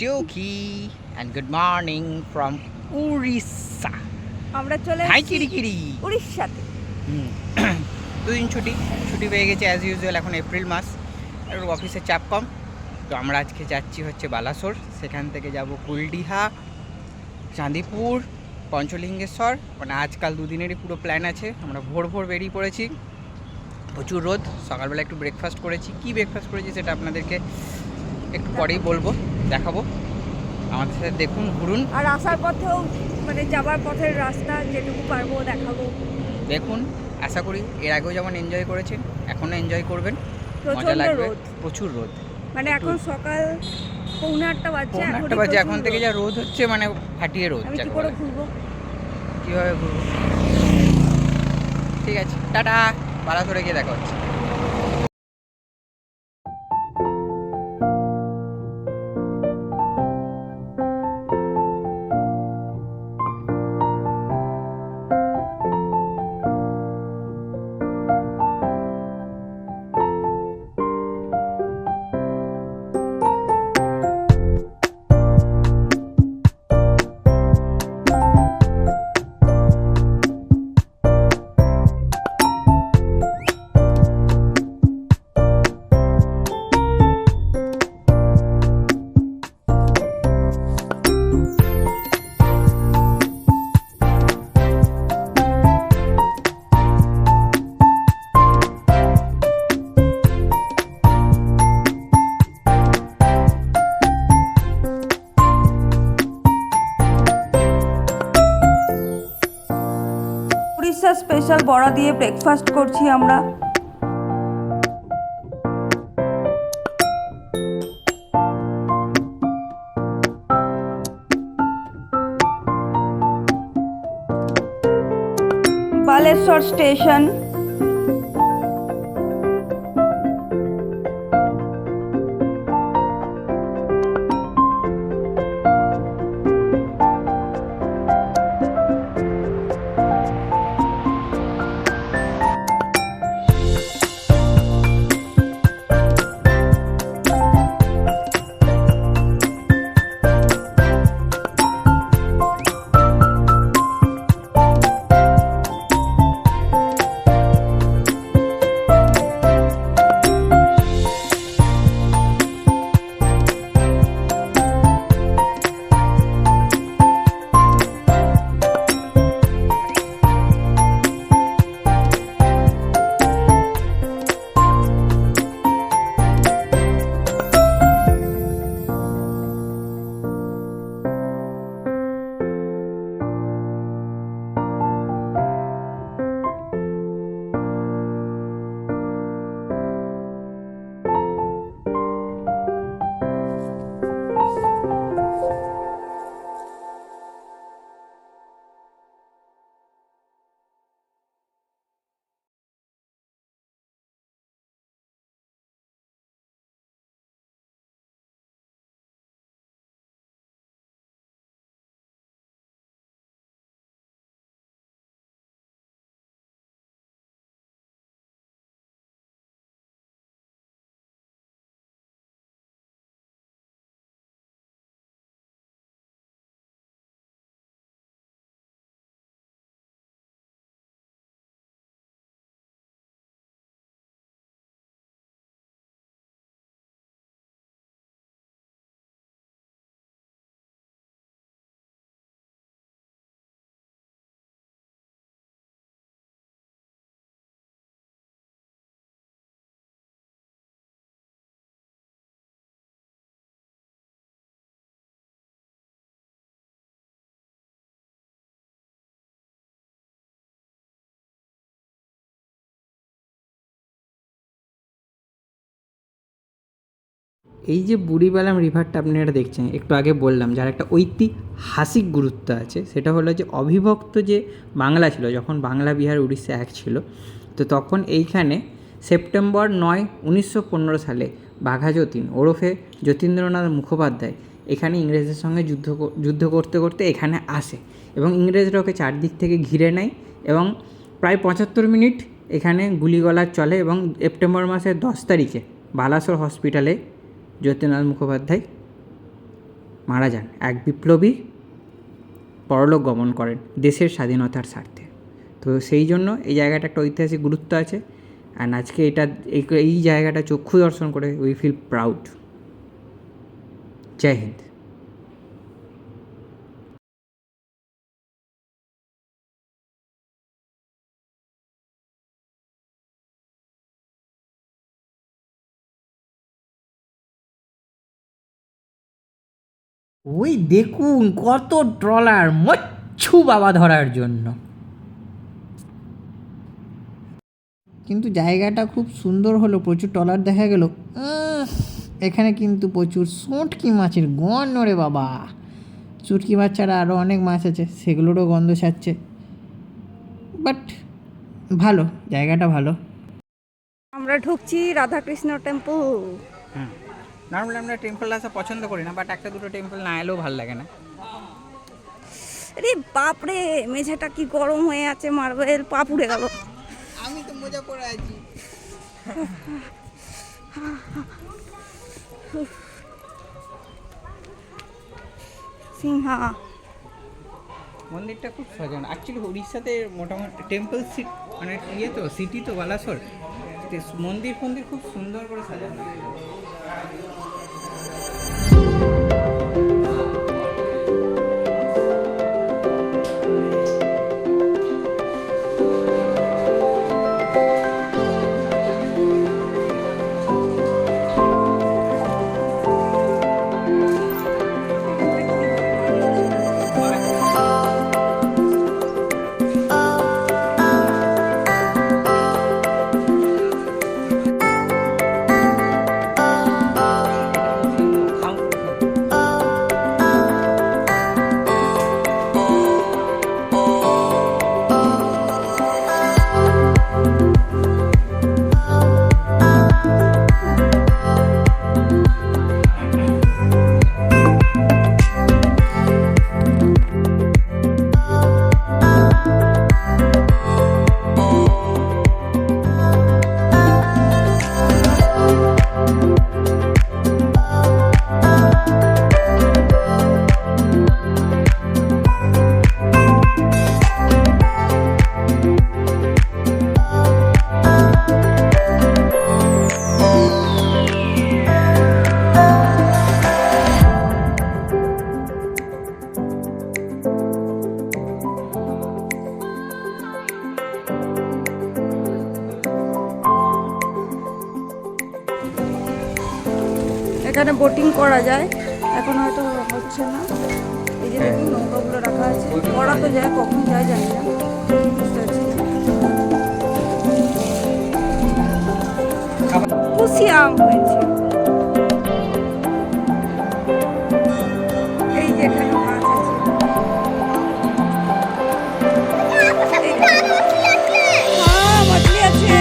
Okie and good morning from Orissa. আমরা চলে high এসেছি কিরিকিরি। উড়িষ্যাতে। দুদিন ছুটি পেয়ে গেছে অ্যাজ ইউজুয়াল। এখন এপ্রিল মাস, একটু অফিসের চাপ কম। তো আমরা আজকে যাচ্ছি হচ্ছে বালাসোর, সেখান থেকে যাব কুলডিহা, চাঁদিপুর, পঞ্চলিঙ্গেশ্বর। মানে আজকাল দুদিনেরই পুরো প্ল্যান আছে। আমরা ভোর বেরিয়ে পড়েছি, প্রচুর রোদ। সকালবেলা একটু ব্রেকফাস্ট করেছি। কি ব্রেকফাস্ট করেছি সেটা আপনাদেরকে একটু পরেই বলবো, দেখাবো। আমাদের সাথে দেখুন, ঘুরুন। আর আসার পথেও মানে যাবার পথের রাস্তা যেটুকু পারবো দেখাবো। দেখুন, আশা করি এর আগেও যেমন এনজয় করেছেন এখনও এনজয় করবেন, মজা প্রচন্ড লাগবে। রোদ, প্রচুর রোদ, মানে এখন সকাল 8:45 বাজছে। 8:30 বাজে, এখন থেকে যা রোদ হচ্ছে মানে ফাটিয়ে রোদ। আমি কি করে ঘুরবো, কীভাবে ঘুরবো? ঠিক আছে, টাটা, বালাসোরে গিয়ে দেখা হচ্ছে। উড়িষ্যা স্পেশাল বড়া দিয়ে ব্রেকফাস্ট করছি আমরা। বালেশ্বর স্টেশন। এই যে বুড়িবালাম রিভারটা আপনারা দেখছেন, একটু আগে বললাম যার একটা ঐতিহাসিক গুরুত্ব আছে, সেটা হলো যে অবিভক্ত যে বাংলা ছিল, যখন বাংলা বিহার উড়িষ্যা এক ছিল, তো তখন এইখানে সেপ্টেম্বর 9, 1915 সালে বাঘাযতীন ওরফে যতীন্দ্রনাথ মুখোপাধ্যায় এখানে ইংরেজদের সঙ্গে যুদ্ধ করতে করতে এখানে আসে এবং ইংরেজরা ওকে চারদিক থেকে ঘিরে নেয় এবং প্রায় 75 মিনিট এখানে গুলিগোলা চলে এবং সেপ্টেম্বর মাসের 10 তারিখে বালাসোর হসপিটালে যতীন্দ্রনাথ মুখোপাধ্যায় মারা যান। এক বিপ্লবী পরলোক গমন করেন দেশের স্বাধীনতার স্বার্থে। তো সেই জন্য এই জায়গাটা একটা ঐতিহাসিক গুরুত্ব আছে। অ্যান্ড আজকে এই জায়গাটা চক্ষু দর্শন করে উই ফিল প্রাউড। জয় হিন্দ। ওই দেখুন কত ট্রলার মচ্ছু বাবা ধরার জন্য। কিন্তু জায়গাটা খুব সুন্দর হলো, প্রচুর ট্রলার দেখা গেল। এখানে কিন্তু প্রচুর শুঁটকি মাছের গন্ধ রে বাবা। শুঁটকি মাছ ছাড়া আরও অনেক মাছ আছে, সেগুলোরও গন্ধ ছাড়ছে। বাট ভালো, জায়গাটা ভালো। আমরা ঢুকছি রাধাকৃষ্ণ টেম্পল। নর্মালি আমরা টেম্পল আসা পছন্দ করি না, বাট একটা দুটো টেম্পল না এলেও ভালো লাগে না। আরে বাপরে, মেঝেটা কি গরম হয়ে আছে, মার্বেল পা পুড়ে গেল। আমি তো মজা করে আছি। সিংহা মন্দিরটা খুব সাজানো। অ্যাকচুয়ালি উড়িষ্যাতে মোটামুটি টেম্পল মানে তো সিটি তো বালাসোর, মন্দির খুব সুন্দর করে সাজানো। এখানে বোটিং করা যায়, এখন হয়তো হচ্ছে না। এই যে দেখুন নৌকাগুলো রাখা আছে, করা তো যায়, কখন যায় জানি না, বুঝতে পারছি না। খুশি আম হয়েছে। এই যে এখানে মাছ আছে, হ্যাঁ মাছলি আছে।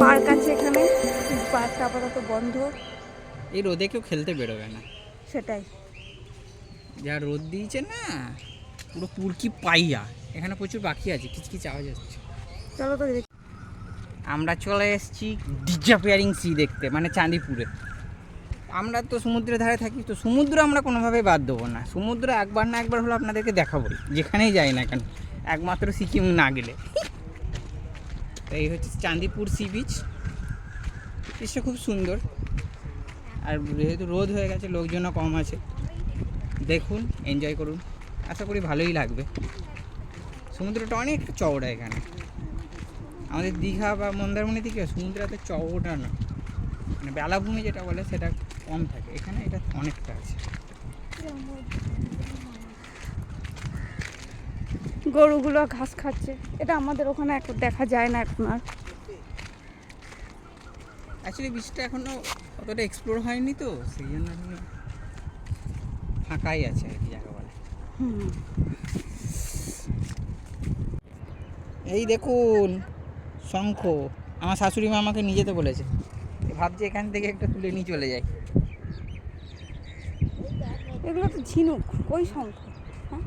পার্ক আছে এখানে, পার্কটা আপাতত বন্ধ। এই রোদে কেউ খেলতে বেরোবে না, সেটাই। যা রোদ দিয়েছে না, পুরো পুরকি পাইয়া। এখানে প্রচুর পাখি আছে, কিচকিচ আওয়াজ আসছে। চলো তো দেখি। আমরা চলে এসেছি ডিসঅ্যাপিয়ারিং সি দেখতে, মানে চাঁদিপুরে। আমরা তো সমুদ্রের ধারে থাকি, তো সমুদ্র আমরা কোনোভাবেই বাদ দেবো না। সমুদ্র একবার না একবার হলো আপনাদেরকে দেখাবোই, যেখানেই যাই না কেন, একমাত্র সিকিম না গেলে। তো এই হচ্ছে চাঁদিপুর সি বিচ। বিচটা খুব সুন্দর, আর যেহেতু রোদ হয়ে গেছে, লোকজনও কম আছে। দেখুন, এনজয় করুন, আশা করি ভালোই লাগবে। সমুদ্রটা অনেক চওড়া এখানে। আমাদের দীঘা বা মন্দারমণি দিকে সমুদ্রে এত চওড়া না, মানে বেলাভূমি যেটা বলে সেটা কম থাকে, এখানে এটা অনেকটা আছে। গরুগুলো ঘাস খাচ্ছে, এটা আমাদের ওখানে এখন দেখা যায় না এখন আর। অ্যাকচুয়ালি বীজটা এখনও অতটা এক্সপ্লোর হয়নি, তো সেই জন্য এখনো ফাঁকাই আছে আর কি জায়গা বলে। হুম, এই দেখুন শঙ্খ, আমার শাশুড়ি মা আমাকে নিয়ে যেতে বলেছে, ভাবছি এখান থেকে একটা তুলে নিয়ে চলে যাই। এগুলো তো ঝিনুক, ওই শঙ্খ। হ্যাঁ,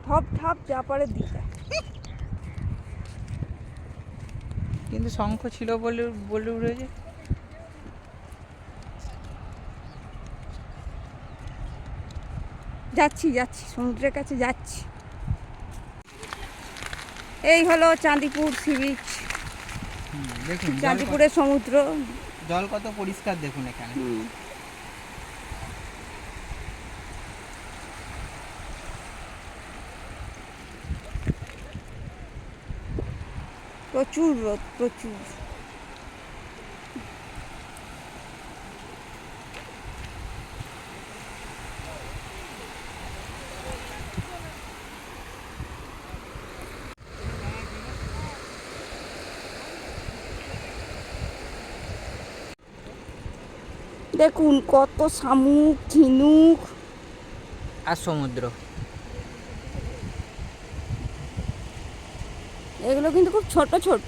ধপ ধাপ যা পারে দিতে। কিন্তু শঙ্খ ছিল বলে বলে উঠেছে। যাচ্ছি যাচ্ছি, সমুদ্রের কাছে যাচ্ছি। এই হলো চাঁদিপুর সি বিচ, দেখুন চাঁদিপুরের সমুদ্র। জল কত পরিষ্কার দেখুন এখানে। হুম। প্রচুর রোদ, প্রচুর। দেখুন কত শামুক, ঝিনুক। আর সমুদ্র, এগুলো কিন্তু খুব ছোট ছোট।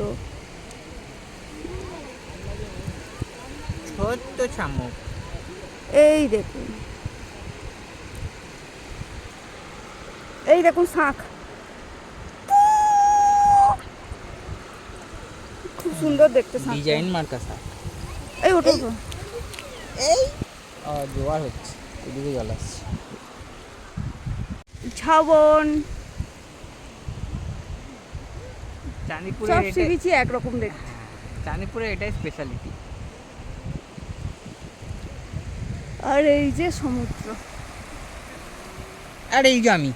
ছোট্ট শামুক। এই দেখুন, এই দেখুন শাঁখ, খুব সুন্দর দেখতে শাঁখ। ডিজাইন মার্কা শাক। এই ওটা ওটা। এই জোয়ার হচ্ছে, এদিকে জল আসছে। ঝাবন, চাঁদিপুরে সব সি বিচই একরকম দেখতে। চাঁদিপুরে এটাই স্পেশালিটি। আর এই যে সমুদ্র। আর এই যে আমি